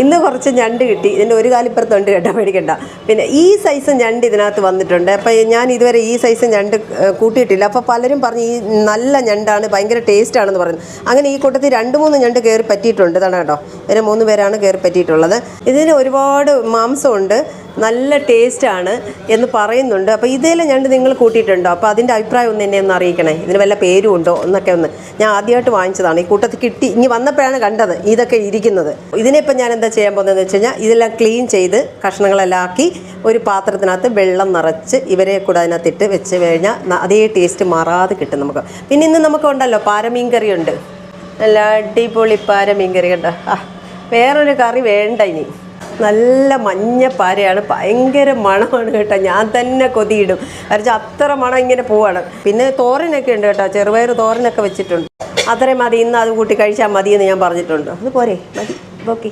ഇന്ന് കുറച്ച് ഞണ്ട് കിട്ടി. ഇതിൻ്റെ ഒരു കാലിപ്പുറത്തുണ്ട് കേട്ടോ, പേടിക്കണ്ട. പിന്നെ ഈ സൈസ് ഞണ്ട് ഇതിനകത്ത് വന്നിട്ടുണ്ട്. അപ്പോൾ ഞാൻ ഇതുവരെ ഈ സൈസ് ഞണ്ട് കൂട്ടിയിട്ടില്ല. അപ്പോൾ പലരും പറഞ്ഞ് ഈ നല്ല ഞണ്ടാണ്, ഭയങ്കര ടേസ്റ്റാണെന്ന് പറഞ്ഞു. അങ്ങനെ ഈ കൂട്ടത്തിൽ 2-3 ഞണ്ട് കയറി പറ്റിയിട്ടുണ്ട്. ഇതാണ് കേട്ടോ, ഇതിന് 3 പേരാണ് കയറി പറ്റിയിട്ടുള്ളത്. ഇതിന് ഒരുപാട് മാംസമുണ്ട്, നല്ല ടേസ്റ്റാണ് എന്ന് പറയുന്നുണ്ട്. അപ്പോൾ ഇതേലും ഞണ്ട് നിങ്ങൾ കൂട്ടിയിട്ടുണ്ടോ? അപ്പോൾ അതിൻ്റെ അഭിപ്രായം എന്നെ ഒന്ന് അറിയിക്കണേ. ഇതിന് വല്ല പേരും ഉണ്ടോ എന്നൊക്കെ ഒന്ന്. ഞാൻ ആദ്യമായിട്ട് വാങ്ങിച്ചതാണ്, ഈ കൂട്ടത്തിൽ കിട്ടി. ഇനി വന്നപ്പോഴാണ് കണ്ടത് ഇതൊക്കെ ഇരിക്കുന്നത്. ഇതിനിപ്പോൾ ഞാൻ എന്താ ചെയ്യാൻ പോകുന്നതെന്ന് വെച്ച് കഴിഞ്ഞാൽ ഇതെല്ലാം ക്ലീൻ ചെയ്ത് കഷ്ണങ്ങളെല്ലാം ആക്കി ഒരു പാത്രത്തിനകത്ത് വെള്ളം നിറച്ച് ഇവരെ കൂടെ അതിനകത്തിട്ട് വെച്ച് കഴിഞ്ഞാൽ അതേ ടേസ്റ്റ് മാറാതെ കിട്ടും നമുക്ക്. പിന്നെ ഇന്ന് നമുക്ക് ഉണ്ടല്ലോ പാരമീൻ കറി ഉണ്ട്, നല്ല അടിപൊളി പാരമീൻ കറി കേട്ടോ. വേറൊരു കറി വേണ്ട ഇനി. നല്ല മഞ്ഞ പാരയാണ്, ഭയങ്കര മണമാണ് കേട്ടോ. ഞാൻ തന്നെ കൊതിയിടും, കാരണം അത്ര മണം ഇങ്ങനെ പോവാണ്. പിന്നെ തോരനൊക്കെ ഉണ്ട് കേട്ടോ, ചെറുപയർ തോരനൊക്കെ വെച്ചിട്ടുണ്ട്. അത്രയും മതി, ഇന്ന് അത് കൂട്ടി കഴിച്ചാൽ മതിയെന്ന് ഞാൻ പറഞ്ഞിട്ടുണ്ട്. അത് പോരെ, മതി, ഓക്കെ.